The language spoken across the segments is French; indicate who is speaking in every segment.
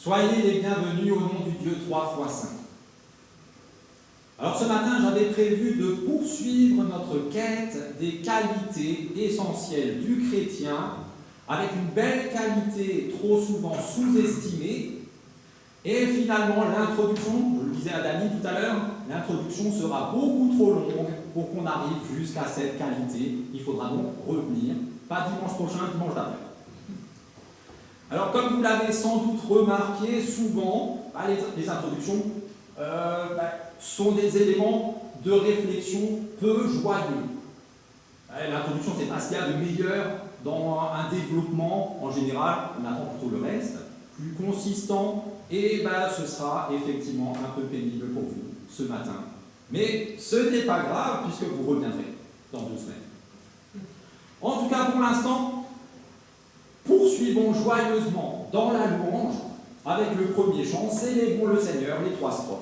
Speaker 1: Soyez les bienvenus au nom du Dieu 3 fois saint. Alors ce matin, j'avais prévu de poursuivre notre quête des qualités essentielles du chrétien avec une belle qualité trop souvent sous-estimée. Et finalement, l'introduction, je le disais à Dany tout à l'heure, l'introduction sera beaucoup trop longue pour qu'on arrive jusqu'à cette qualité. Il faudra donc revenir, pas dimanche prochain, dimanche d'après. Alors, comme vous l'avez sans doute remarqué, souvent, les introductions sont des éléments de réflexion peu joyeux. L'introduction, c'est pas ce qu'il y a de meilleur dans un développement. En général, on attend plutôt le reste, plus consistant, et ce sera effectivement un peu pénible pour vous ce matin. Mais ce n'est pas grave, puisque vous reviendrez dans 2 semaines. En tout cas, pour l'instant, poursuivons joyeusement dans la louange avec le premier chant, célébrons le Seigneur, les 3 strophes.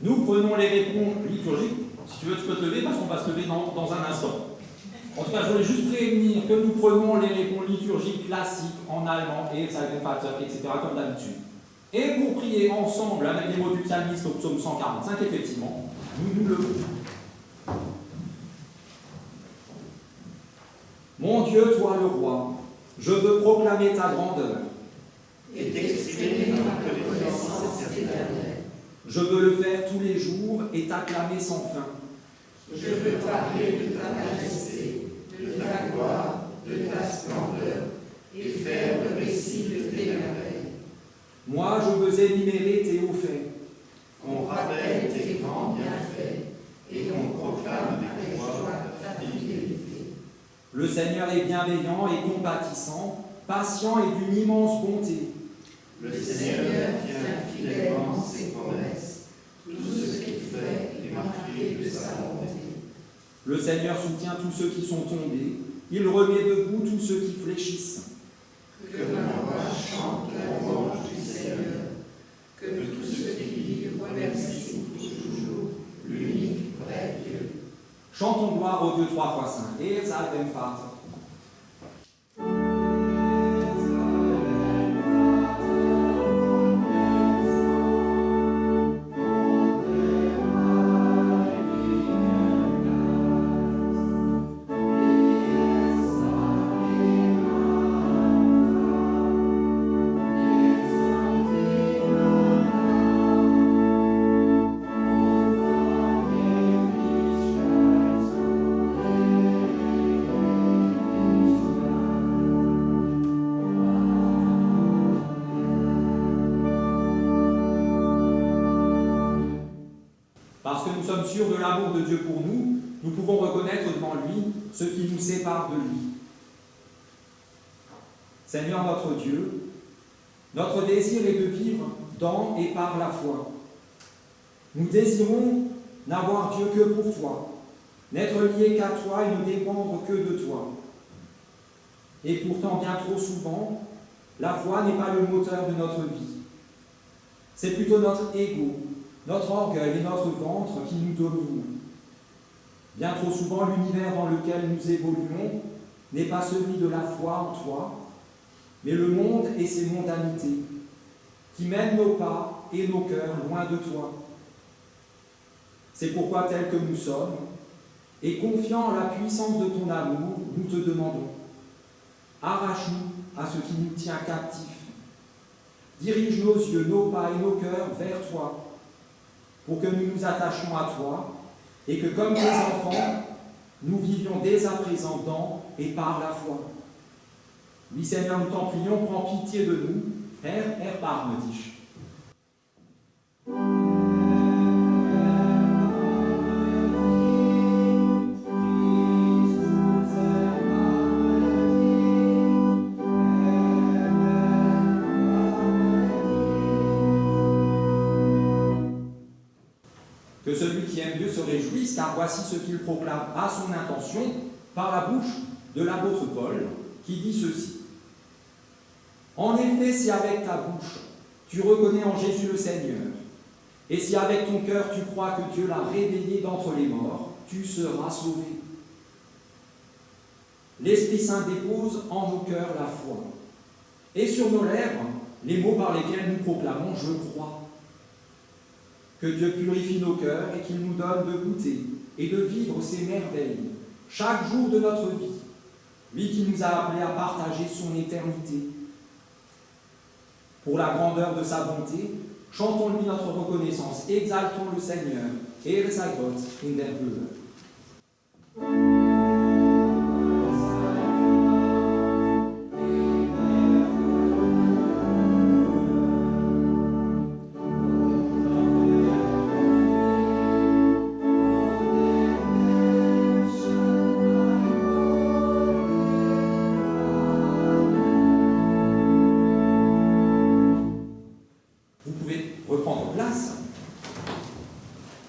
Speaker 1: Nous prenons les réponses liturgiques. Si tu veux, tu peux te lever parce qu'on va se lever dans un instant. En tout cas, je voulais juste prévenir que nous prenons les réponses liturgiques classiques en allemand et Psalmophateur, etc., comme d'habitude. Et pour prier ensemble avec les mots du psalmiste au psaume 145, effectivement, nous le faisons. Mon Dieu, toi le roi, je veux proclamer ta grandeur
Speaker 2: et t'exprimer ma reconnaissance éternelle.
Speaker 1: Je veux le faire tous les jours et t'acclamer sans fin.
Speaker 2: Je veux parler de ta majesté, de ta gloire, de ta splendeur, et faire le récit de tes merveilles.
Speaker 1: Moi, je veux énumérer tes hauts faits.
Speaker 2: Qu'on rappelle tes grands bienfaits, et qu'on proclame avec joie ta fidélité.
Speaker 1: Le Seigneur est bienveillant et compatissant, patient et d'une immense bonté.
Speaker 2: Le Seigneur tient fidèlement ses promesses. Tout ce qu'il fait est marqué de sa bonté.
Speaker 1: Le Seigneur soutient tous ceux qui sont tombés. Il remet debout tous ceux qui fléchissent.
Speaker 2: Que ma voix chante la louange du Seigneur. Que tous ceux qui vivent remercient toujours l'unique vrai Dieu.
Speaker 1: Chantons gloire au Dieu trois fois saint. Et Salvem Vater. Parce que nous sommes sûrs de l'amour de Dieu pour nous, nous pouvons reconnaître devant lui ce qui nous sépare de lui. Seigneur notre Dieu, notre désir est de vivre dans et par la foi. Nous désirons n'avoir Dieu que pour toi, n'être liés qu'à toi et ne dépendre que de toi. Et pourtant, bien trop souvent, la foi n'est pas le moteur de notre vie. C'est plutôt notre ego, notre orgueil et notre ventre qui nous dominent. Bien trop souvent, l'univers dans lequel nous évoluons n'est pas celui de la foi en toi, mais le monde et ses mondanités, qui mènent nos pas et nos cœurs loin de toi. C'est pourquoi, tels que nous sommes, et confiant en la puissance de ton amour, nous te demandons, arrache-nous à ce qui nous tient captifs. Dirige nos yeux, nos pas et nos cœurs vers toi, pour que nous nous attachions à toi et que, comme tes enfants, nous vivions dès à présent dans et par la foi. Oui, Seigneur, nous t'en prions, prends pitié de nous. Erbarme dich. Que celui qui aime Dieu se réjouisse, car voici ce qu'il proclame à son intention par la bouche de l'apôtre Paul, qui dit ceci. En effet, si avec ta bouche tu reconnais en Jésus le Seigneur, et si avec ton cœur tu crois que Dieu l'a réveillé d'entre les morts, tu seras sauvé. L'Esprit Saint dépose en nos cœurs la foi, et sur nos lèvres les mots par lesquels nous proclamons « Je crois ». Que Dieu purifie nos cœurs et qu'il nous donne de goûter et de vivre ses merveilles chaque jour de notre vie, lui qui nous a appelés à partager son éternité. Pour la grandeur de sa bonté, chantons-lui notre reconnaissance, exaltons le Seigneur, Ehre sei Gott in der Höhe.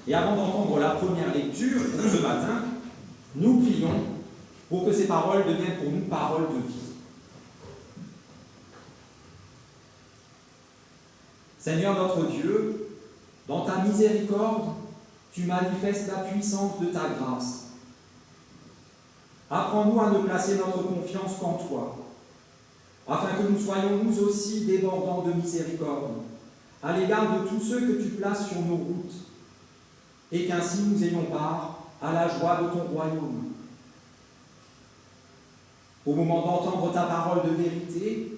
Speaker 1: Et avant d'entendre la première lecture pour ce matin, nous prions pour que ces paroles deviennent pour nous paroles de vie. Seigneur notre Dieu, dans ta miséricorde, tu manifestes la puissance de ta grâce. Apprends-nous à ne placer notre confiance qu'en toi, afin que nous soyons nous aussi débordants de miséricorde, à l'égard de tous ceux que tu places sur nos routes, et qu'ainsi nous ayons part à la joie de ton royaume. Au moment d'entendre ta parole de vérité,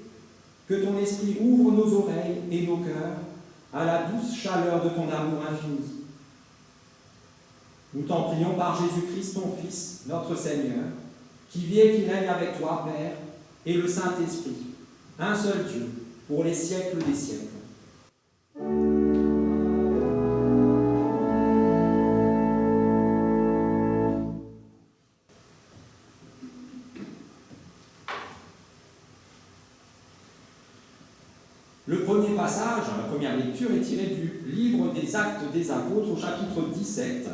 Speaker 1: que ton esprit ouvre nos oreilles et nos cœurs à la douce chaleur de ton amour infini. Nous t'en prions par Jésus-Christ, ton Fils, notre Seigneur, qui vit et qui règne avec toi, Père, et le Saint-Esprit, un seul Dieu, pour les siècles des siècles. Le premier passage, la première lecture, est tiré du livre des Actes des Apôtres au chapitre 17.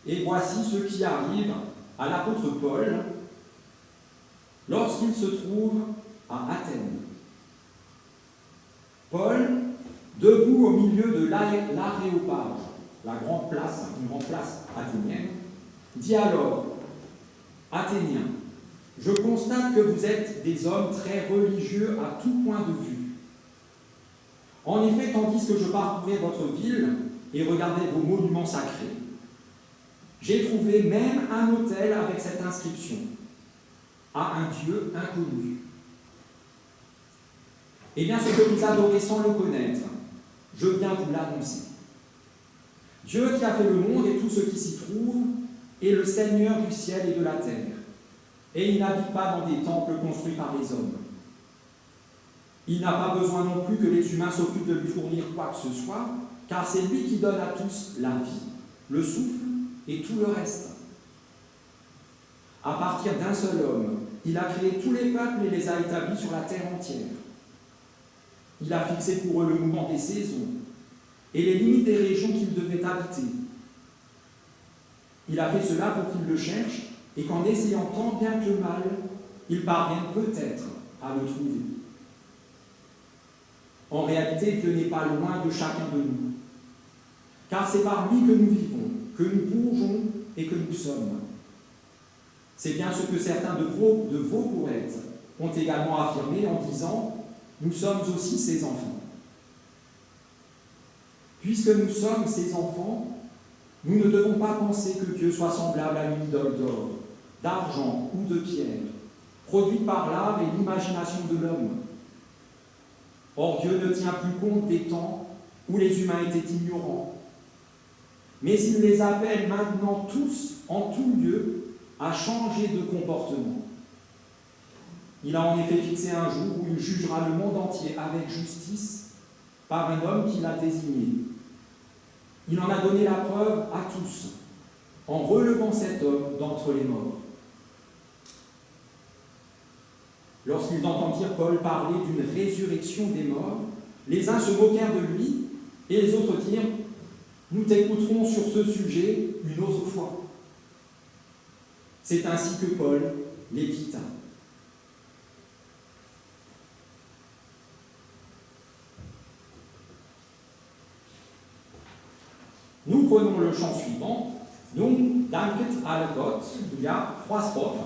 Speaker 1: Et voici ce qui arrive à l'apôtre Paul lorsqu'il se trouve à Athènes. Paul, debout au milieu de l'Aréopage, la grande place, une grande place athénienne, dit alors: Athéniens, je constate que vous êtes des hommes très religieux à tout point de vue. En effet, tandis que je parcourais votre ville et regardais vos monuments sacrés, j'ai trouvé même un autel avec cette inscription: à un Dieu inconnu. Eh bien, ce que vous adorez sans le connaître, je viens vous l'annoncer. Dieu qui a fait le monde et tout ce qui s'y trouve est le Seigneur du ciel et de la terre, et il n'habite pas dans des temples construits par les hommes. Il n'a pas besoin non plus que les humains s'occupent de lui fournir quoi que ce soit, car c'est lui qui donne à tous la vie, le souffle et tout le reste. À partir d'un seul homme, il a créé tous les peuples et les a établis sur la terre entière. Il a fixé pour eux le mouvement des saisons et les limites des régions qu'ils devaient habiter. Il a fait cela pour qu'ils le cherchent et qu'en essayant tant bien que mal, ils parviennent peut-être à le trouver. En réalité, Dieu n'est pas loin de chacun de nous, car c'est par lui que nous vivons, que nous bougeons et que nous sommes. C'est bien ce que certains de vos poètes ont également affirmé en disant: nous sommes aussi ses enfants. Puisque nous sommes ses enfants, nous ne devons pas penser que Dieu soit semblable à une idole d'or, d'argent ou de pierre, produite par l'art et l'imagination de l'homme. Or, Dieu ne tient plus compte des temps où les humains étaient ignorants, mais il les appelle maintenant tous, en tout lieu, à changer de comportement. Il a en effet fixé un jour où il jugera le monde entier avec justice par un homme qu'il a désigné. Il en a donné la preuve à tous, en relevant cet homme d'entre les morts. Lorsqu'ils entendirent Paul parler d'une résurrection des morts, les uns se moquèrent de lui et les autres dirent: nous t'écouterons sur ce sujet une autre fois. C'est ainsi que Paul les quitta. Nous prenons le chant suivant. Nun danket alle Gott. Il y a 3 strophes.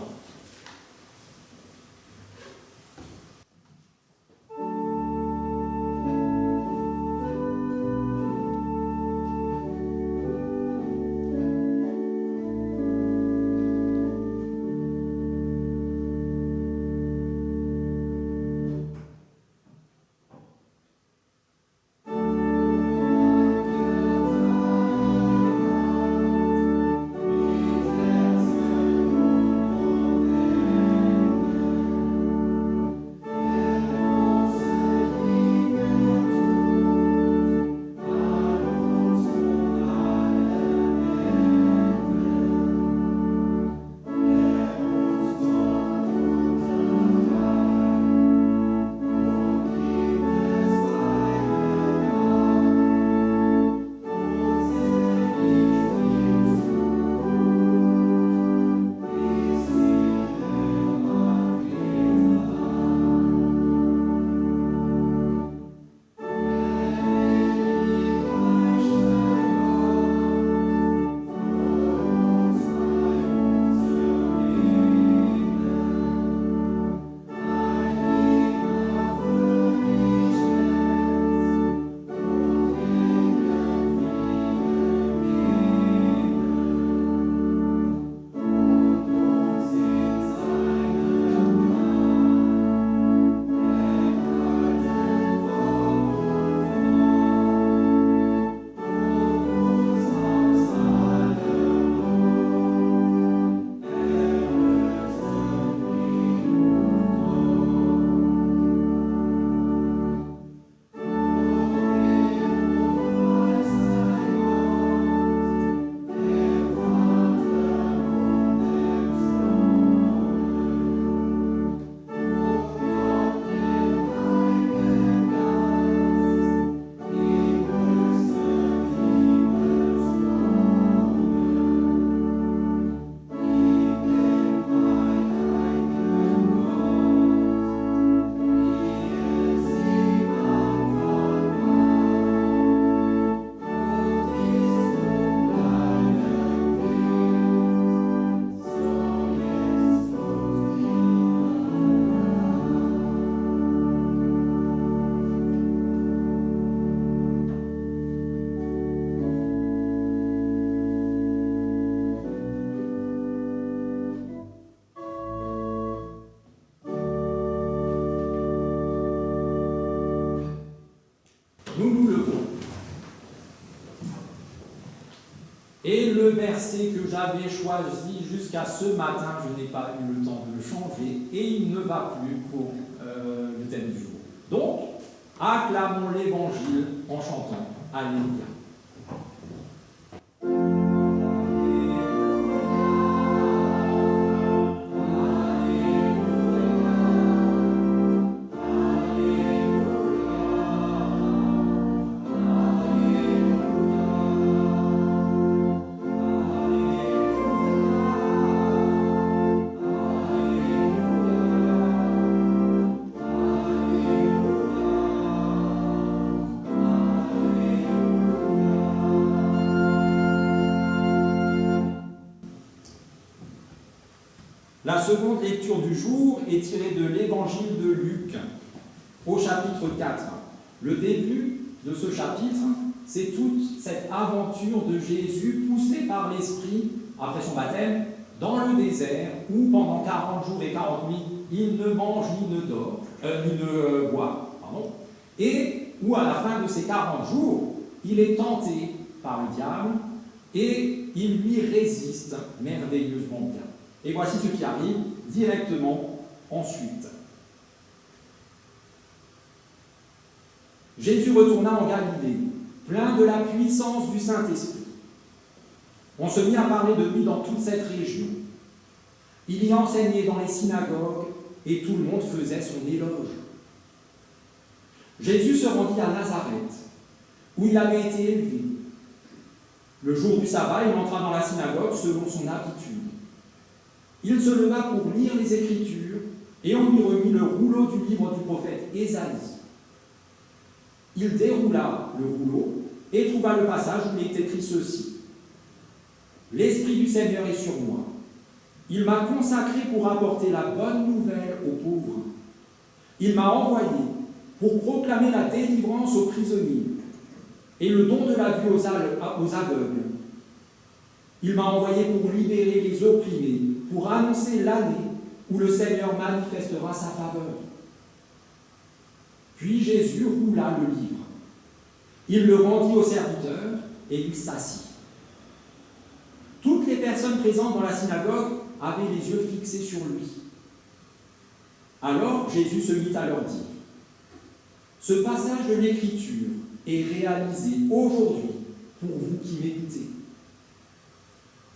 Speaker 1: Et le verset que j'avais choisi jusqu'à ce matin, je n'ai pas eu le temps de le changer, et il ne va plus pour le thème du jour. Donc, acclamons l'Évangile en chantant Alléluia. La seconde lecture du jour est tirée de l'Évangile de Luc, au chapitre 4. Le début de ce chapitre, c'est toute cette aventure de Jésus poussé par l'Esprit, après son baptême, dans le désert, où pendant 40 jours et 40 nuits, il ne mange ni ne boit. Et où à la fin de ces 40 jours, il est tenté par le diable et il lui résiste merveilleusement bien. Et voici ce qui arrive directement ensuite. Jésus retourna en Galilée, plein de la puissance du Saint-Esprit. On se mit à parler de lui dans toute cette région. Il y enseignait dans les synagogues et tout le monde faisait son éloge. Jésus se rendit à Nazareth, où il avait été élevé. Le jour du sabbat, il entra dans la synagogue selon son habitude. Il se leva pour lire les Écritures et on lui remit le rouleau du livre du prophète Ésaïe. Il déroula le rouleau et trouva le passage où il est écrit ceci. « L'Esprit du Seigneur est sur moi. Il m'a consacré pour apporter la bonne nouvelle aux pauvres. Il m'a envoyé pour proclamer la délivrance aux prisonniers et le don de la vue aux aveugles. Il m'a envoyé pour libérer les opprimés, pour annoncer l'année où le Seigneur manifestera sa faveur. » Puis Jésus roula le livre. Il le rendit au serviteur et il s'assit. Toutes les personnes présentes dans la synagogue avaient les yeux fixés sur lui. Alors Jésus se mit à leur dire : « Ce passage de l'Écriture est réalisé aujourd'hui pour vous qui m'écoutez. »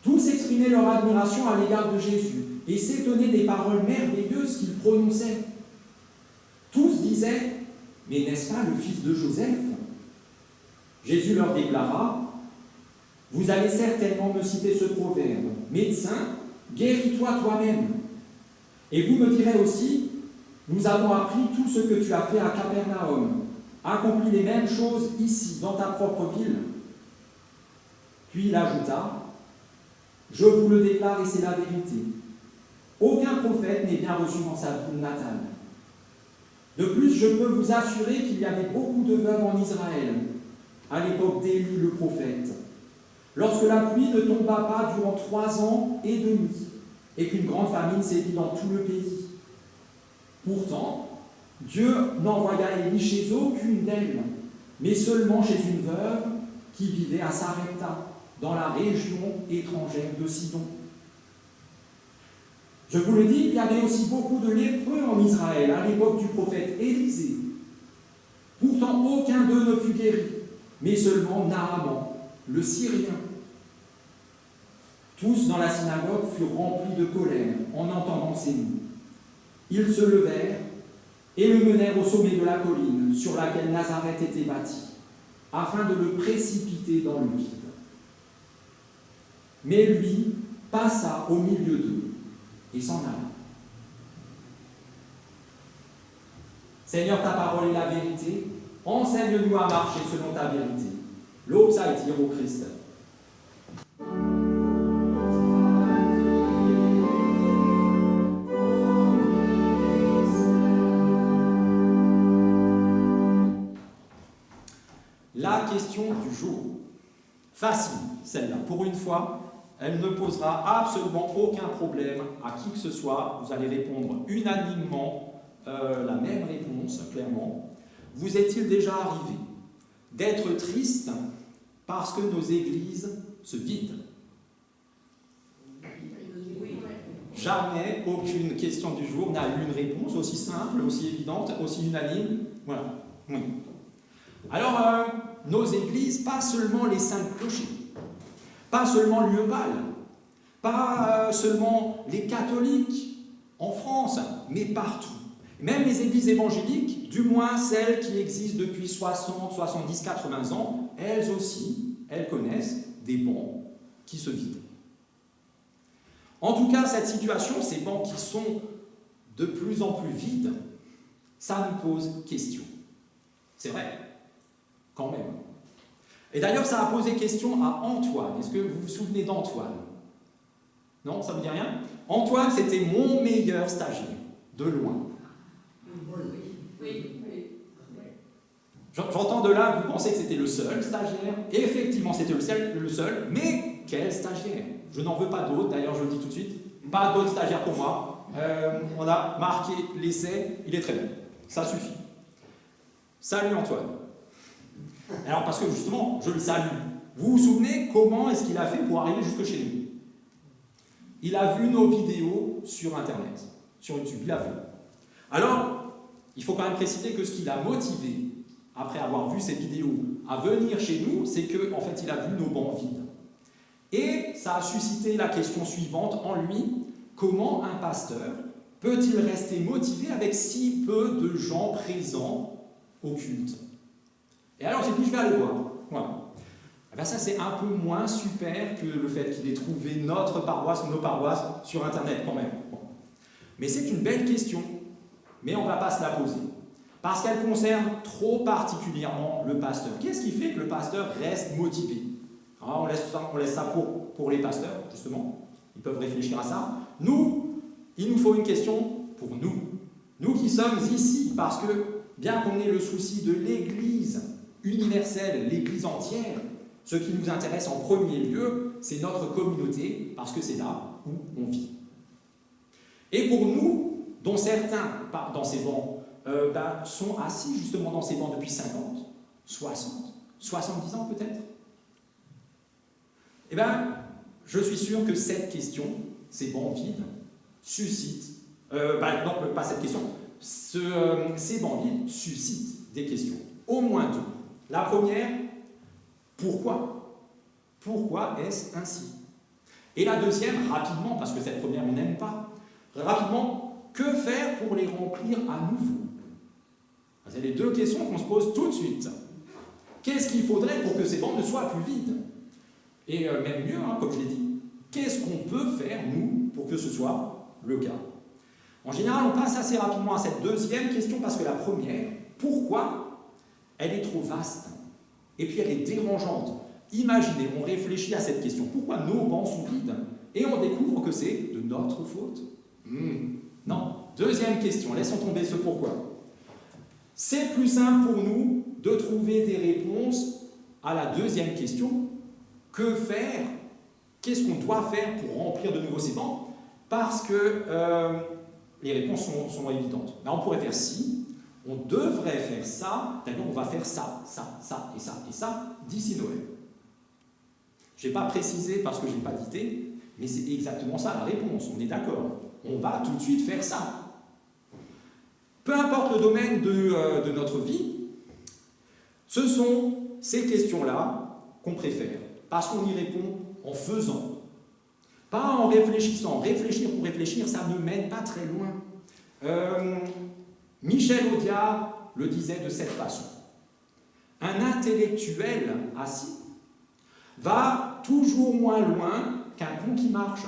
Speaker 1: Tous exprimaient leur admiration à l'égard de Jésus et s'étonnaient des paroles merveilleuses qu'il prononçait. Tous disaient : « Mais n'est-ce pas le fils de Joseph ?» Jésus leur déclara : « Vous allez certainement me citer ce proverbe : Médecin, guéris-toi toi-même. Et vous me direz aussi : Nous avons appris tout ce que tu as fait à Capernaum, accompli les mêmes choses ici, dans ta propre ville. » Puis il ajouta : « Je vous le déclare et c'est la vérité. Aucun prophète n'est bien reçu dans sa ville natale. De plus, je peux vous assurer qu'il y avait beaucoup de veuves en Israël, à l'époque d'Élie le prophète, lorsque la pluie ne tomba pas durant 3 ans et demi, et qu'une grande famine sévit dans tout le pays. Pourtant, Dieu n'envoya Élie chez aucune d'elles, mais seulement chez une veuve qui vivait à Sarepta, dans la région étrangère de Sidon. Je vous le dis, il y avait aussi beaucoup de lépreux en Israël à l'époque du prophète Élisée. Pourtant, aucun d'eux ne fut guéri, mais seulement Naaman, le Syrien. Tous dans la synagogue furent remplis de colère en entendant ces mots. Ils se levèrent et le menèrent au sommet de la colline sur laquelle Nazareth était bâtie, afin de le précipiter dans le vide. Mais lui passa au milieu d'eux et s'en alla. Seigneur, ta parole est la vérité. Enseigne-nous à marcher selon ta vérité. L'Opsaïti au Christ. La question du jour. Facile, celle-là. Pour une fois, elle ne posera absolument aucun problème à qui que ce soit. Vous allez répondre unanimement la même réponse, clairement. Vous est-il déjà arrivé d'être triste parce que nos églises se vident ? jamais aucune question du jour n'a eu une réponse aussi simple, aussi évidente, aussi unanime. Voilà. Oui. Alors, nos églises, pas seulement les 5 clochers, pas seulement l'UEPAL, pas seulement les catholiques en France, mais partout. Même les églises évangéliques, du moins celles qui existent depuis 60, 70, 80 ans, elles aussi, elles connaissent des bancs qui se vident. En tout cas, cette situation, ces bancs qui sont de plus en plus vides, ça nous pose question. C'est vrai, quand même. Et d'ailleurs, ça a posé question à Antoine. Est-ce que vous vous souvenez d'Antoine? Non, ça ne vous dit rien? Antoine, c'était mon meilleur stagiaire, de loin.
Speaker 2: Oui.
Speaker 1: J'entends de là que vous pensez que c'était le seul stagiaire. Et effectivement, c'était le seul, mais quel stagiaire? Je n'en veux pas d'autres, d'ailleurs, je le dis tout de suite. Pas d'autres stagiaires pour moi. On a marqué l'essai, il est très bon. Ça suffit. Salut Antoine. Alors, parce que justement, je le salue. Vous vous souvenez comment est-ce qu'il a fait pour arriver jusque chez nous? Il a vu nos vidéos sur Internet, sur YouTube, il a vu. Alors, il faut quand même préciser que ce qui l'a motivé, après avoir vu ces vidéos, à venir chez nous, c'est qu'en fait, il a vu nos bancs vides. Et ça a suscité la question suivante en lui: comment un pasteur peut-il rester motivé avec si peu de gens présents au culte? Et alors, j'ai dit, je vais aller voir. Voilà. Et bien ça, c'est un peu moins super que le fait qu'il ait trouvé notre paroisse ou nos paroisses sur Internet, quand même. Bon. Mais c'est une belle question, mais on ne va pas se la poser. Parce qu'elle concerne trop particulièrement le pasteur. Qu'est-ce qui fait que le pasteur reste motivé? Alors, on laisse ça pour les pasteurs, justement. Ils peuvent réfléchir à ça. Nous, il nous faut une question pour nous. Nous qui sommes ici, parce que, bien qu'on ait le souci de l'Église universelle, l'Église entière, ce qui nous intéresse en premier lieu, c'est notre communauté, parce que c'est là où on vit. Et pour nous, dont certains, dans ces bancs, sont assis justement dans ces bancs depuis 50, 60, 70 ans peut-être, eh bien, je suis sûr que cette question, ces bancs vides, suscitent, non, pas cette question, ces bancs vides suscitent des questions, au moins 2. La première, pourquoi? Pourquoi est-ce ainsi? Et la deuxième, rapidement, parce que cette première on n'aime pas, rapidement, que faire pour les remplir à nouveau? C'est les 2 questions qu'on se pose tout de suite. Qu'est-ce qu'il faudrait pour que ces bancs ne soient plus vides? Et même mieux, comme je l'ai dit, qu'est-ce qu'on peut faire, nous, pour que ce soit le cas? En général, on passe assez rapidement à cette deuxième question parce que la première, pourquoi, elle est trop vaste. Et puis elle est dérangeante. Imaginez, on réfléchit à cette question. Pourquoi nos bancs sont vides? Et on découvre que c'est de notre faute. Non. Deuxième question, laissons tomber ce pourquoi. C'est plus simple pour nous de trouver des réponses à la deuxième question. Que faire? Qu'est-ce qu'on doit faire pour remplir de nouveau ces bancs? Parce que les réponses sont évidentes. Là, on pourrait faire ci, on devrait faire ça, d'ailleurs on va faire ça, ça, ça et ça et ça d'ici Noël. Je n'ai pas précisé parce que je n'ai pas d'idée, mais c'est exactement ça la réponse, on est d'accord. On va tout de suite faire ça. Peu importe le domaine de notre vie, ce sont ces questions-là qu'on préfère, parce qu'on y répond en faisant, pas en réfléchissant. Réfléchir pour réfléchir, ça ne mène pas très loin. Michel Audiard le disait de cette façon: un intellectuel assis va toujours moins loin qu'un pont qui marche.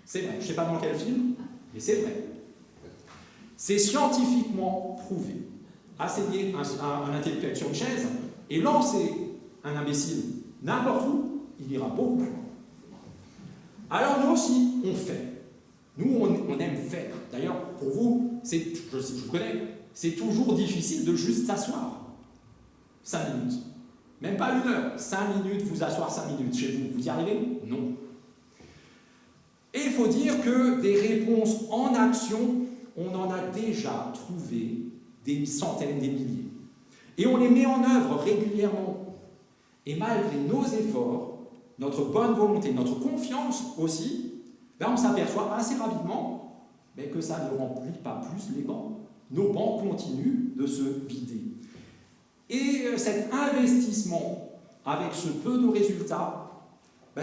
Speaker 1: C'est vrai, je ne sais pas dans quel film, mais c'est vrai. C'est scientifiquement prouvé. Asseoir un intellectuel sur une chaise et lancer un imbécile n'importe où, il ira beaucoup plus loin. Alors nous aussi, on fait. Nous, on aime faire. D'ailleurs, pour vous, je vous connais, c'est toujours difficile de juste s'asseoir. 5 minutes. Même pas 1 heure. 5 minutes, vous asseoir 5 minutes chez vous. Vous y arrivez? Non. Et il faut dire que des réponses en action, on en a déjà trouvé des centaines, des milliers. Et on les met en œuvre régulièrement. Et malgré nos efforts, notre bonne volonté, notre confiance aussi, ben on s'aperçoit assez rapidement que ça ne remplit pas plus les bancs. Nos bancs continuent de se vider. Et cet investissement avec ce peu de résultats,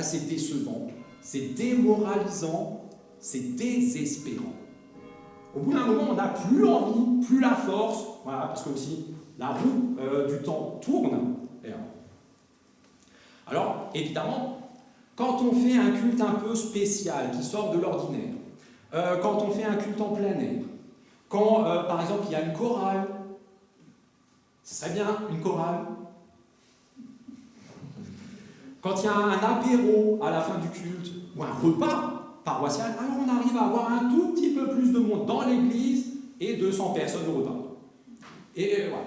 Speaker 1: c'est décevant, c'est démoralisant, c'est désespérant. Au bout d'un moment, on n'a plus l'envie, plus la force, voilà, parce que aussi la roue du temps tourne. Alors, évidemment, quand on fait un culte un peu spécial, qui sort de l'ordinaire, quand on fait un culte en plein air, quand, par exemple, il y a une chorale, ce serait bien, une chorale. Quand il y a un apéro à la fin du culte, ou un repas paroissial, alors on arrive à avoir un tout petit peu plus de monde dans l'église et 200 personnes au repas. Et voilà.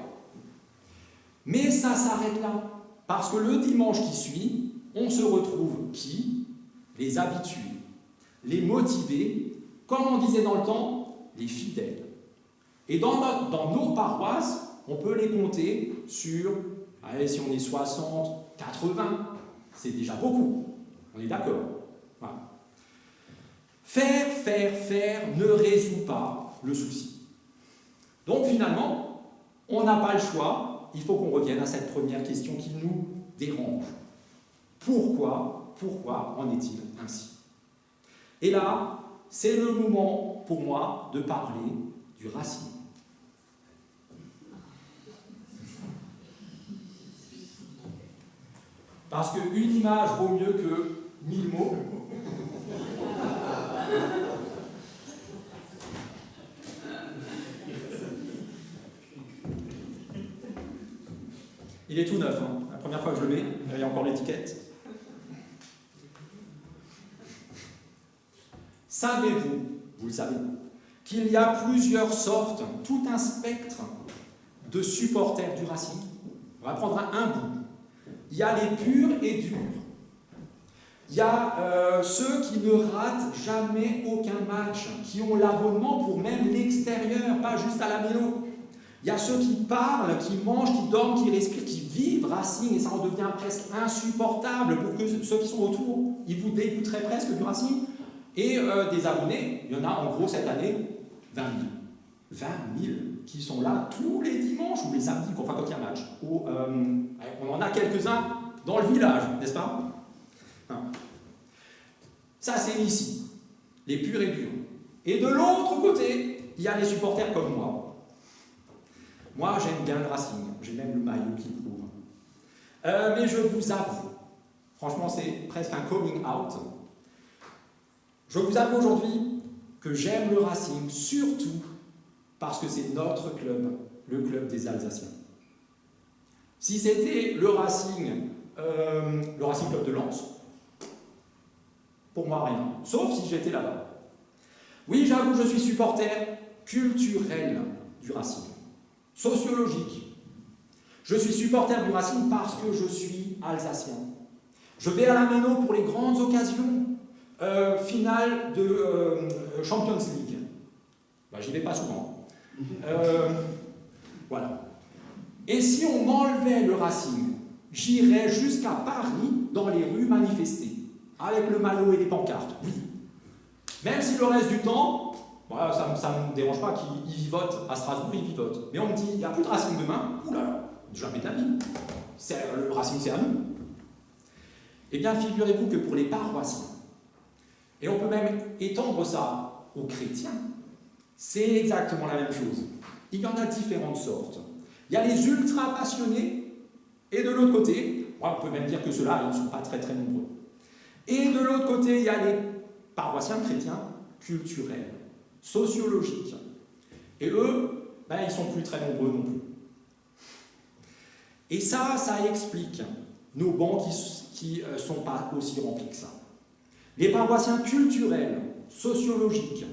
Speaker 1: Mais ça s'arrête là. Parce que le dimanche qui suit, on se retrouve qui? Les habitués, les motivés, comme on disait dans le temps, les fidèles. Et dans nos paroisses, on peut les compter sur, allez, si on est 60, 80, c'est déjà beaucoup. On est d'accord. Voilà. Faire ne résout pas le souci. Donc finalement, on n'a pas le choix. Il faut qu'on revienne à cette première question qui nous dérange. Pourquoi en est-il ainsi? Et là, c'est le moment pour moi de parler du racisme. Parce qu'une image vaut mieux que 1000 mots. Il est tout neuf, hein. La première fois que je le mets, il y a encore l'étiquette. Savez-vous, vous le savez, qu'il y a plusieurs sortes, tout un spectre de supporters du Racing? On va prendre un bout. Il y a les purs et durs. Il y a ceux qui ne ratent jamais aucun match, qui ont l'abonnement pour même l'extérieur, pas juste à la mélo. Il y a ceux qui parlent, qui mangent, qui dorment, qui respirent, qui vivent Racing, et ça en devient presque insupportable pour que ceux qui sont autour, ils vous dégoûteraient presque du Racing. Et des abonnés, il y en a en gros cette année 20 000. 20 000 qui sont là tous les dimanches ou les samedis, enfin quand il y a un match. On en a quelques-uns dans le village, n'est-ce pas? Ça c'est ici, les purs et durs. Et de l'autre côté, il y a les supporters comme moi. Moi j'aime bien le Racing, j'ai même le maillot qui le prouve. Mais je vous avoue, franchement c'est presque un coming out. Je vous avoue aujourd'hui que j'aime le Racing surtout parce que c'est notre club, le club des Alsaciens. Si c'était le Racing Club de Lens, pour moi rien, sauf si j'étais là-bas. Oui, j'avoue, je suis supporter culturel du Racing, sociologique. Je suis supporter du Racing parce que je suis alsacien. Je vais à la Méno pour les grandes occasions. Finale de Champions League. J'y vais pas souvent. Voilà. Et si on m'enlevait le Racing, j'irais jusqu'à Paris dans les rues manifester, avec le maillot et les pancartes, oui. Même si le reste du temps, ça ne me dérange pas qu'ils vivotent à Strasbourg, ils vivotent. Mais on me dit, il n'y a plus de Racing demain, oulala, jamais de la vie. Le Racing, c'est à nous. Eh bien, figurez-vous que pour les paroissiens, et on peut même étendre ça aux chrétiens, c'est exactement la même chose. Il y en a différentes sortes. Il y a les ultra passionnés, et de l'autre côté, on peut même dire que ceux-là, ils ne sont pas très très nombreux. Et de l'autre côté, il y a les paroissiens chrétiens culturels, sociologiques. Et eux, ils ne sont plus très nombreux non plus. Et ça explique nos bancs qui ne sont pas aussi remplis que ça. Les paroissiens culturels, sociologiques,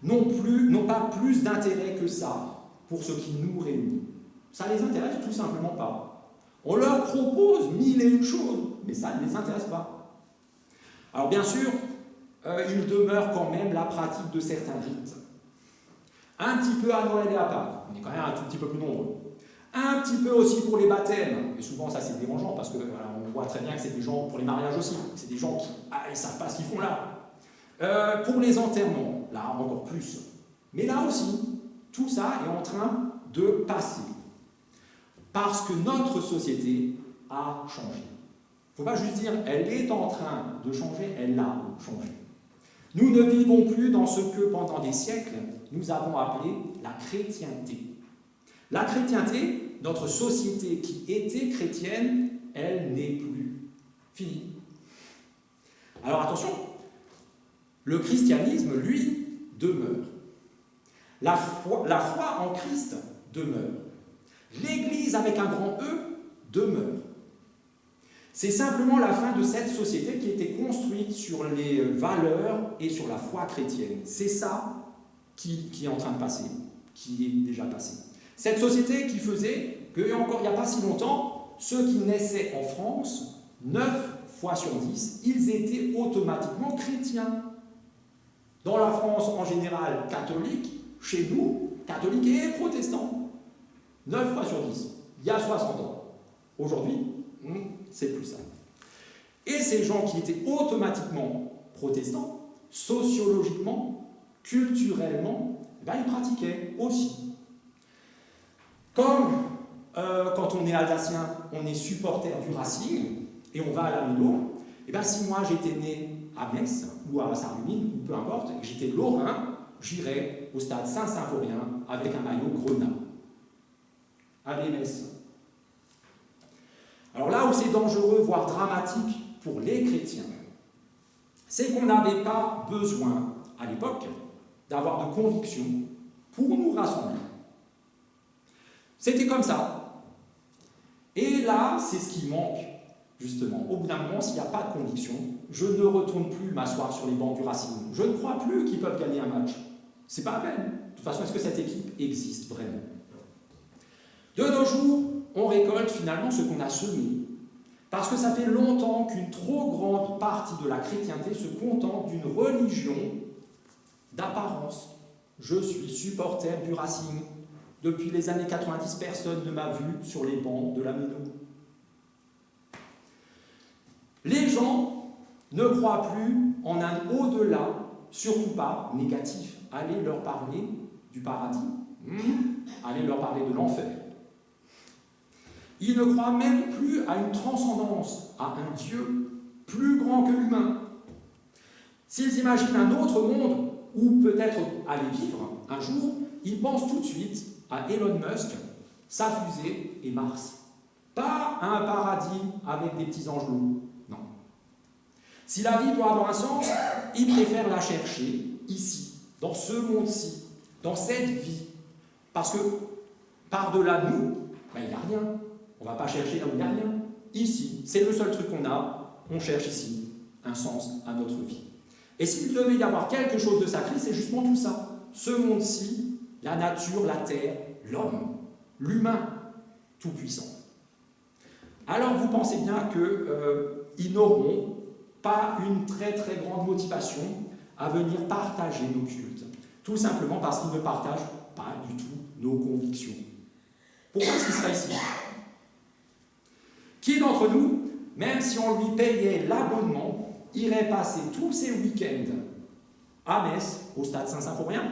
Speaker 1: n'ont pas plus d'intérêt que ça pour ce qui nous réunit. Ça ne les intéresse tout simplement pas. On leur propose 1001 choses, mais ça ne les intéresse pas. Alors bien sûr, il demeure quand même la pratique de certains rites. Un petit peu à Noël et à Pâques, on est quand même un tout petit peu plus nombreux. Un petit peu aussi pour les baptêmes, et souvent ça c'est dérangeant parce que on voit très bien que c'est des gens, pour les mariages aussi, c'est des gens qui ne savent pas ce qu'ils font là. Pour les enterrements, là encore plus. Mais là aussi, tout ça est en train de passer. Parce que notre société a changé. Il ne faut pas juste dire elle est en train de changer, elle a changé. Nous ne vivons plus dans ce que pendant des siècles nous avons appelé la chrétienté. La chrétienté, notre société qui était chrétienne, elle n'est plus. Fini. Alors attention, le christianisme, lui, demeure. La foi en Christ demeure. L'Église avec un grand E demeure. C'est simplement la fin de cette société qui était construite sur les valeurs et sur la foi chrétienne. C'est ça qui est en train de passer, qui est déjà passé. Cette société qui faisait qu'il n'y a pas si longtemps, ceux qui naissaient en France, 9 fois sur 10, ils étaient automatiquement chrétiens. Dans la France en général catholique, chez nous, catholiques et protestants. 9 fois sur 10, il y a 60 ans. Aujourd'hui, c'est plus ça. Et ces gens qui étaient automatiquement protestants, sociologiquement, culturellement, ils pratiquaient aussi. Comme quand on est alsacien, on est supporter du Racing, et on va à la Mélo, si moi j'étais né à Metz, ou à Sarreguemines, ou peu importe, et que j'étais lorrain, j'irais au stade Saint-Symphorien avec un maillot grenat. Allez, Metz. Alors là où c'est dangereux, voire dramatique pour les chrétiens, c'est qu'on n'avait pas besoin, à l'époque, d'avoir de conviction pour nous rassembler. C'était comme ça. Et là, c'est ce qui manque, justement. Au bout d'un moment, s'il n'y a pas de conviction, je ne retourne plus m'asseoir sur les bancs du Racing. Je ne crois plus qu'ils peuvent gagner un match. C'est pas la peine. De toute façon, est-ce que cette équipe existe vraiment? De nos jours, on récolte finalement ce qu'on a semé. Parce que ça fait longtemps qu'une trop grande partie de la chrétienté se contente d'une religion d'apparence. Je suis supporter du Racing. Depuis les années 90, personne ne m'a vu sur les bancs de la Méno. Les gens ne croient plus en un au-delà, surtout pas négatif. Allez leur parler du paradis, allez leur parler de l'enfer. Ils ne croient même plus à une transcendance, à un Dieu plus grand que l'humain. S'ils imaginent un autre monde où peut-être aller vivre un jour, ils pensent tout de suite à Elon Musk, sa fusée et Mars. Pas à un paradis avec des petits angelots, non. Si la vie doit avoir un sens, ils préfèrent la chercher ici, dans ce monde-ci, dans cette vie. Parce que par-delà de nous, il n'y a rien. On ne va pas chercher là où il n'y a rien. Ici, c'est le seul truc qu'on a, on cherche ici un sens à notre vie. Et s'il devait y avoir quelque chose de sacré, c'est justement tout ça. Ce monde-ci, la nature, la terre, l'homme, l'humain, tout-puissant. Alors vous pensez bien qu'ils n'auront pas une très très grande motivation à venir partager nos cultes. Tout simplement parce qu'ils ne partagent pas du tout nos convictions. Pourquoi est-ce qu'ils seraient ici? Qui d'entre nous, même si on lui payait l'abonnement, irait passer tous ses week-ends à Metz, au stade Saint-Symphorien,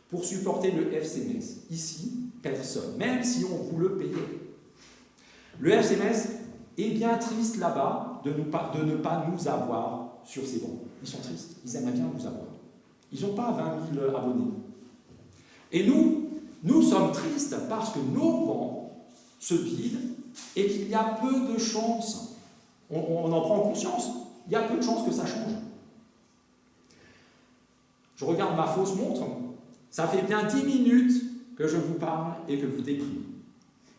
Speaker 1: pour supporter le FC Metz? Ici, personne, même si on vous le payait. Le FC Metz est bien triste là-bas de ne pas nous avoir sur ces bancs. Ils sont tristes, ils aimeraient bien nous avoir. Ils n'ont pas 20 000 abonnés. Et nous sommes tristes parce que nos bancs se vident et qu'il y a peu de chances, on en prend conscience, il y a peu de chances que ça change. Je regarde ma fausse montre, ça fait bien 10 minutes que je vous parle et que vous déprimez.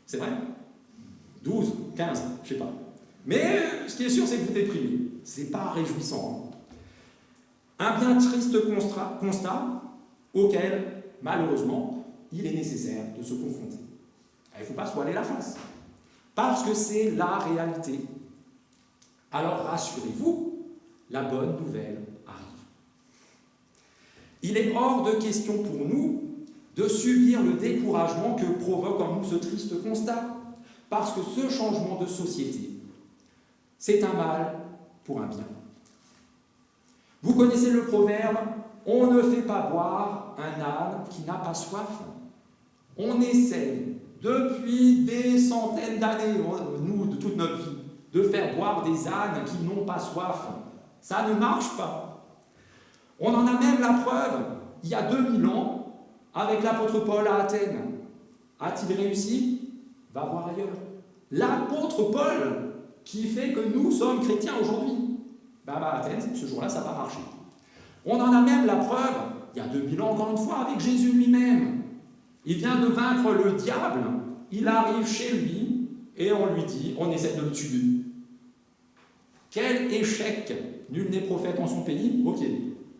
Speaker 1: C'est vrai? 12, 15, je sais pas. Mais ce qui est sûr, c'est que vous déprimez. C'est pas réjouissant. Un bien triste constat auquel, malheureusement, il est nécessaire de se confronter. Il ne faut pas se voiler la face. Parce que c'est la réalité. Alors rassurez-vous, la bonne nouvelle arrive. Il est hors de question pour nous de subir le découragement que provoque en nous ce triste constat. Parce que ce changement de société, c'est un mal pour un bien. Vous connaissez le proverbe, on ne fait pas boire un âne qui n'a pas soif. On essaye depuis des centaines d'années, nous, de toute notre vie, de faire boire des ânes qui n'ont pas soif. Ça ne marche pas. On en a même la preuve, il y a 2000 ans, avec l'apôtre Paul à Athènes. A-t-il réussi? Va voir ailleurs. L'apôtre Paul, qui fait que nous sommes chrétiens aujourd'hui. À Athènes, ce jour-là, ça n'a pas marché. On en a même la preuve, il y a 2000 ans encore une fois, avec Jésus lui-même. Il vient de vaincre le diable, il arrive chez lui, et on lui dit, on essaie de le tuer. Quel échec! Nul n'est prophète en son pays, ok.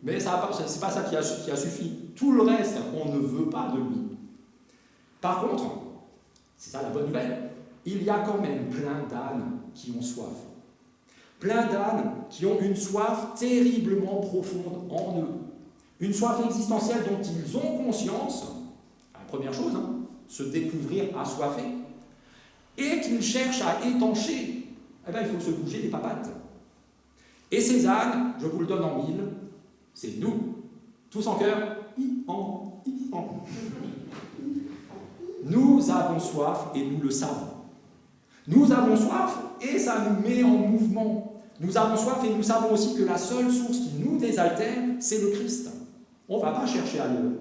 Speaker 1: Mais ce n'est pas ça qui a suffi. Tout le reste, on ne veut pas de lui. Par contre, c'est ça la bonne nouvelle, il y a quand même plein d'ânes qui ont soif. Plein d'ânes qui ont une soif terriblement profonde en eux. Une soif existentielle dont ils ont conscience, la première chose, se découvrir assoiffé, et qu'ils cherchent à étancher. Il faut se bouger les papates. Et ces ânes, je vous le donne en 1000, c'est nous, tous en cœur, Nous avons soif et nous le savons. Nous avons soif et ça nous met en mouvement. Nous avons soif et nous savons aussi que la seule source qui nous désaltère, c'est le Christ. On ne va pas chercher ailleurs.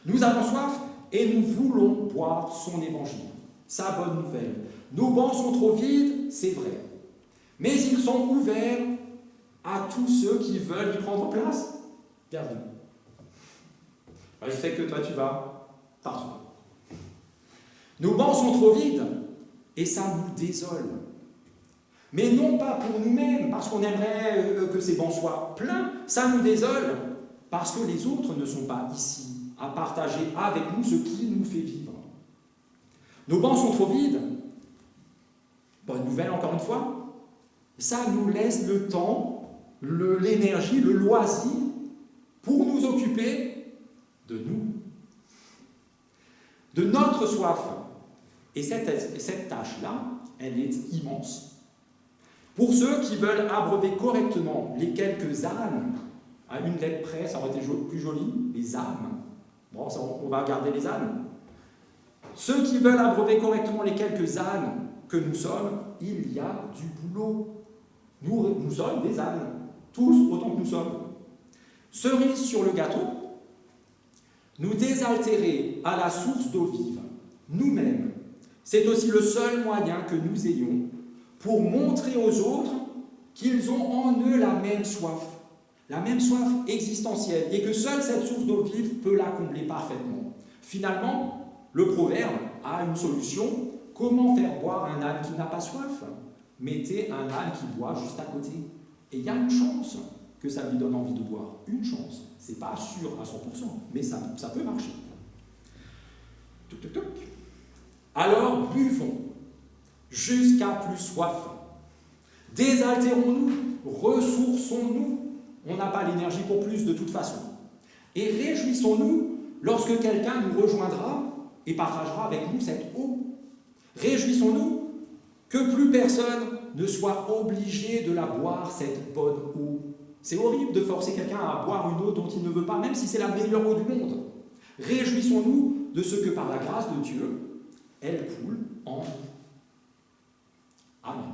Speaker 1: Nous avons soif et nous voulons boire son évangile, sa bonne nouvelle. Nos bancs sont trop vides, c'est vrai. Mais ils sont ouverts à tous ceux qui veulent y prendre place. Bienvenue. Je sais que toi tu vas partout. Nos bancs sont trop vides et ça nous désole. Mais non pas pour nous-mêmes, parce qu'on aimerait que ces bancs soient pleins, ça nous désole parce que les autres ne sont pas ici à partager avec nous ce qui nous fait vivre. Nos bancs sont trop vides. Bonne nouvelle encore une fois, ça nous laisse le temps, l'énergie, le loisir pour nous occuper de nous, de notre soif. Et cette tâche-là, elle est immense. Pour ceux qui veulent abreuver correctement les quelques ânes, à une lettre près, ça aurait été plus joli, les âmes. Bon, ça, on va garder les ânes. Ceux qui veulent abreuver correctement les quelques ânes que nous sommes, il y a du boulot. Nous sommes des ânes, tous autant que nous sommes. Cerise sur le gâteau, nous désaltérer à la source d'eau vive, nous-mêmes, c'est aussi le seul moyen que nous ayons pour montrer aux autres qu'ils ont en eux la même soif existentielle, et que seule cette source d'eau vive peut la combler parfaitement. Finalement, le proverbe a une solution. Comment faire boire un âne qui n'a pas soif? Mettez un âne qui boit juste à côté. Et il y a une chance que ça lui donne envie de boire. Une chance. C'est pas sûr à 100%, mais ça peut marcher. Toc, toc, toc. Alors, buvons jusqu'à plus soif. Désaltérons-nous, ressourçons-nous. On n'a pas l'énergie pour plus de toute façon. Et réjouissons-nous lorsque quelqu'un nous rejoindra et partagera avec nous cette eau. Réjouissons-nous que plus personne ne soit obligé de la boire, cette bonne eau. C'est horrible de forcer quelqu'un à boire une eau dont il ne veut pas, même si c'est la meilleure eau du monde. Réjouissons-nous de ce que par la grâce de Dieu, elle coule en nous. Amen.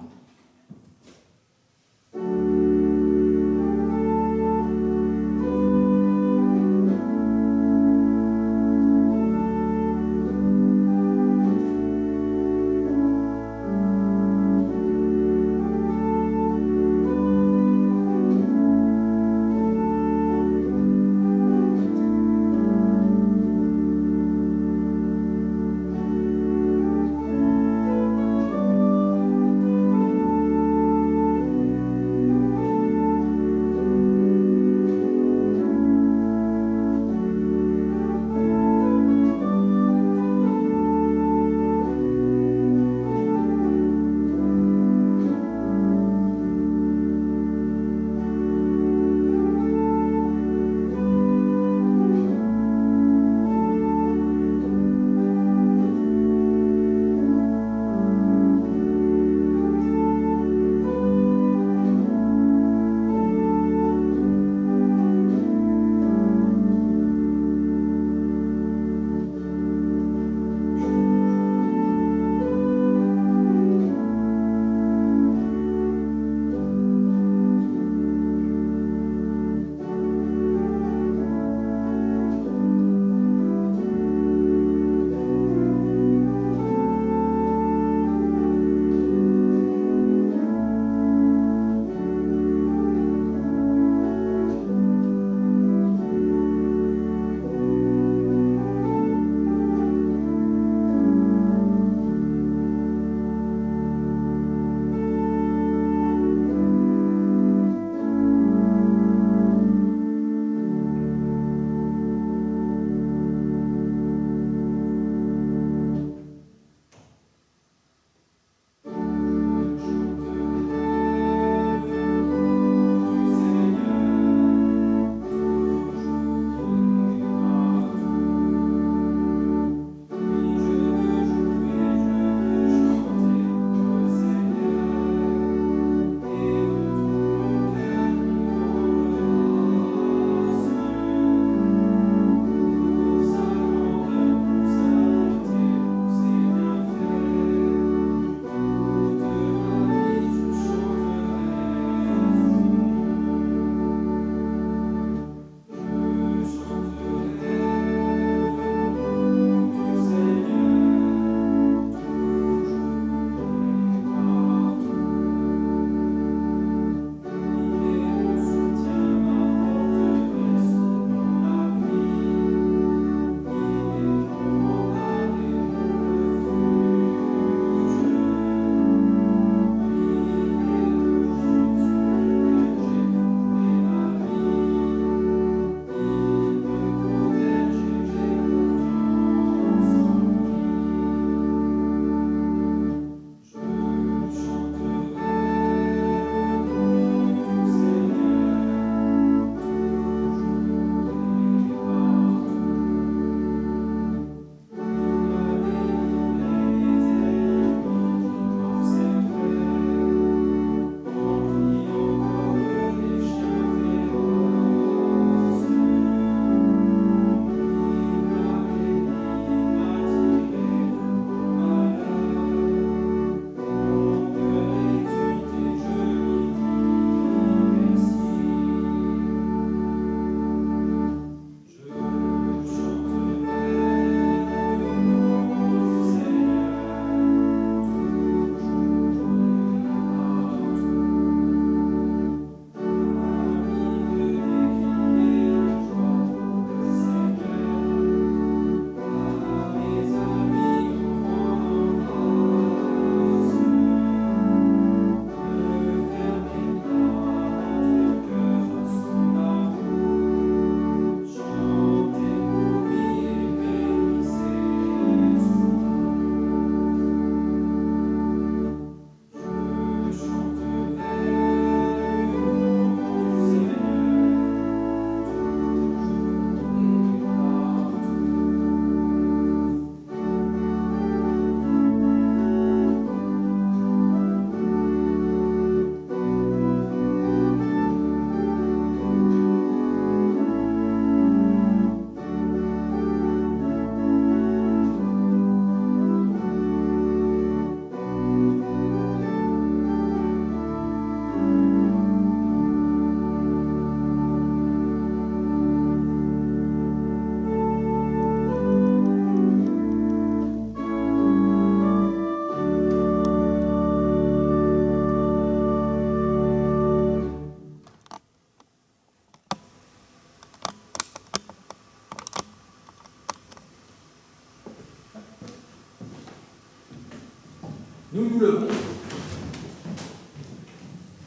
Speaker 1: Nous nous levons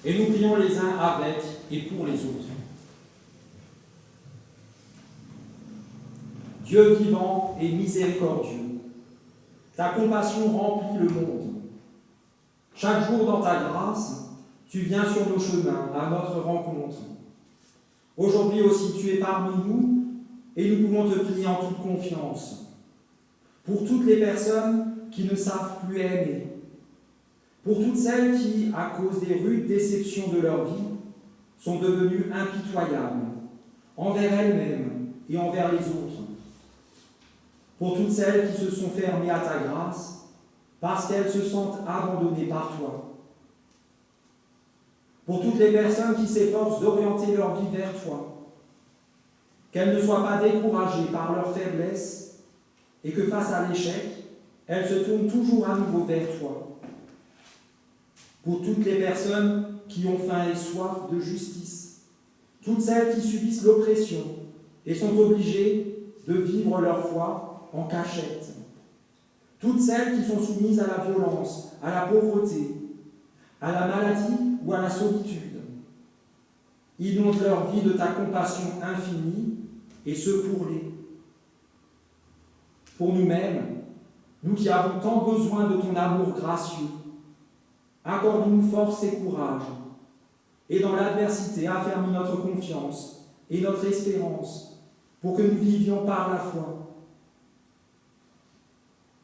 Speaker 1: et nous prions les uns avec et pour les autres. Dieu vivant et miséricordieux, ta compassion remplit le monde. Chaque jour dans ta grâce, tu viens sur nos chemins, à notre rencontre. Aujourd'hui aussi, tu es parmi nous et nous pouvons te prier en toute confiance. Pour toutes les personnes qui ne savent plus aimer, pour toutes celles qui, à cause des rudes déceptions de leur vie, sont devenues impitoyables envers elles-mêmes et envers les autres, pour toutes celles qui se sont fermées à ta grâce parce qu'elles se sentent abandonnées par toi, pour toutes les personnes qui s'efforcent d'orienter leur vie vers toi, qu'elles ne soient pas découragées par leur faiblesse et que face à l'échec, elles se tournent toujours à nouveau vers toi. Pour toutes les personnes qui ont faim et soif de justice, toutes celles qui subissent l'oppression et sont obligées de vivre leur foi en cachette, toutes celles qui sont soumises à la violence, à la pauvreté, à la maladie ou à la solitude. Inonde leur vie de ta compassion infinie et secours-les. Pour nous-mêmes, nous qui avons tant besoin de ton amour gracieux, accorde-nous force et courage, et dans l'adversité, affermis notre confiance et notre espérance, pour que nous vivions par la foi.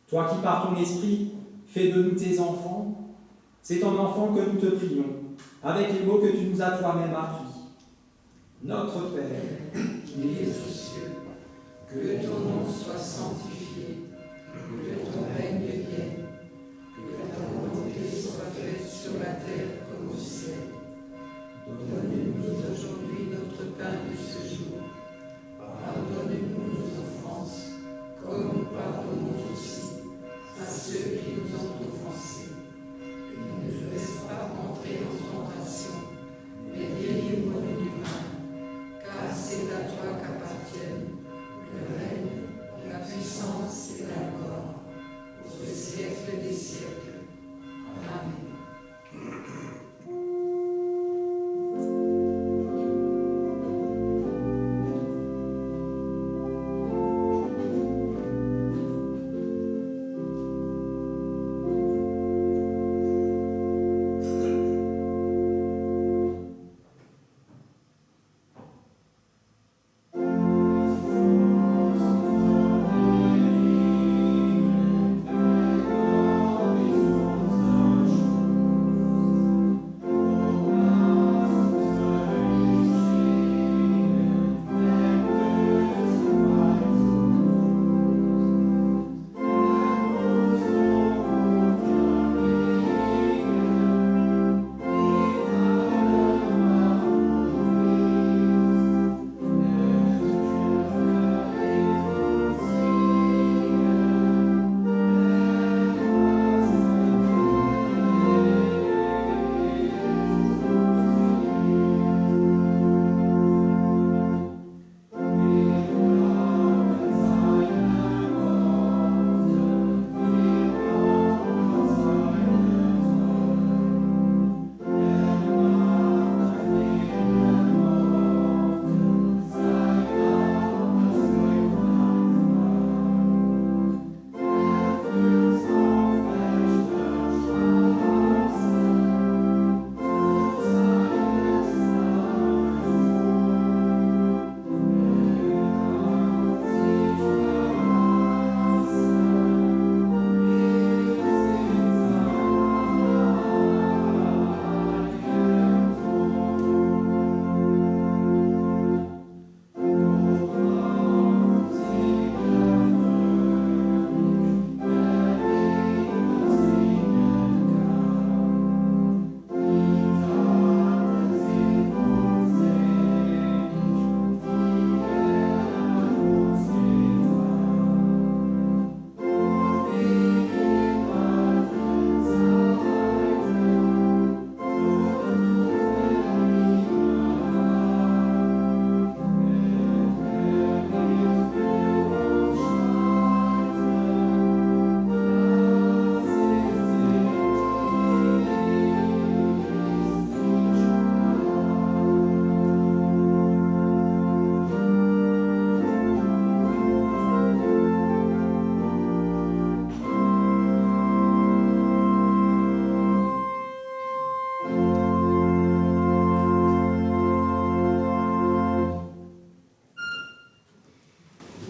Speaker 1: Toi qui, par ton esprit, fais de nous tes enfants, c'est en enfant que nous te prions, avec les mots que tu nous as toi-même appris. Notre Père,
Speaker 2: qui es aux cieux, que ton nom soit sanctifié, que ton règne vienne, que ta volonté soit faite sur la terre comme au ciel. Donne-nous aujourd'hui notre pain de ce jour. Pardonne-nous nos offenses, comme nous pardonnons aussi à ceux qui nous ont offensés. Et ne nous laisse pas entrer en tentation, mais délivre-nous du mal, car c'est à toi qu'appartiennent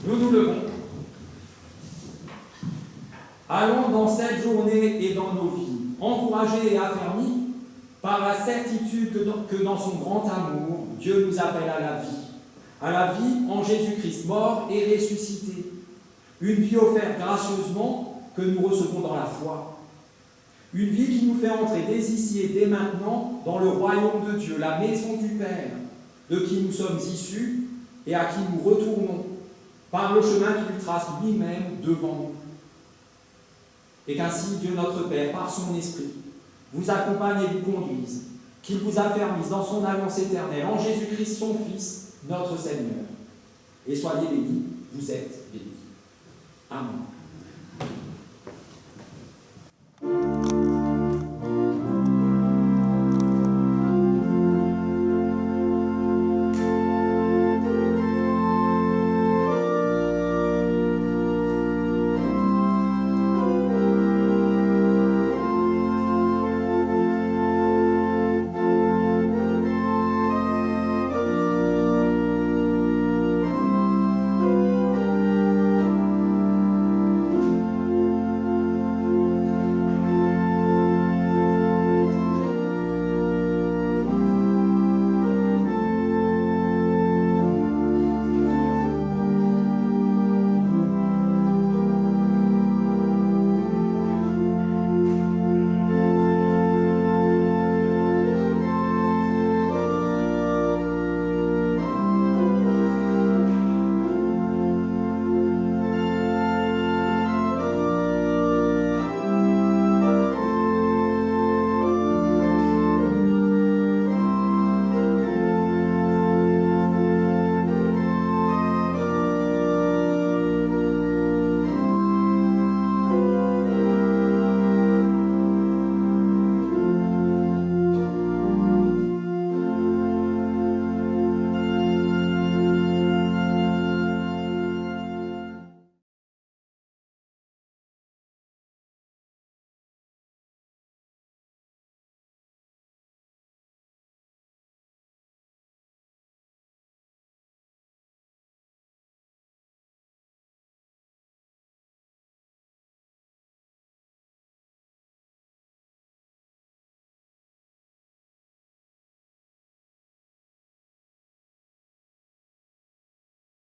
Speaker 1: Nous nous levons. Allons dans cette journée et dans nos vies, encouragés et affermis par la certitude que dans son grand amour, Dieu nous appelle à la vie en Jésus-Christ, mort et ressuscité, une vie offerte gracieusement que nous recevons dans la foi, une vie qui nous fait entrer dès ici et dès maintenant dans le royaume de Dieu, la maison du Père, de qui nous sommes issus et à qui nous retournons par le chemin qu'il trace lui-même devant nous. Et qu'ainsi Dieu notre Père, par son Esprit, vous accompagne et vous conduise, qu'il vous affermisse dans son alliance éternelle, en Jésus-Christ son Fils, notre Seigneur. Et soyez bénis, vous êtes bénis. Amen.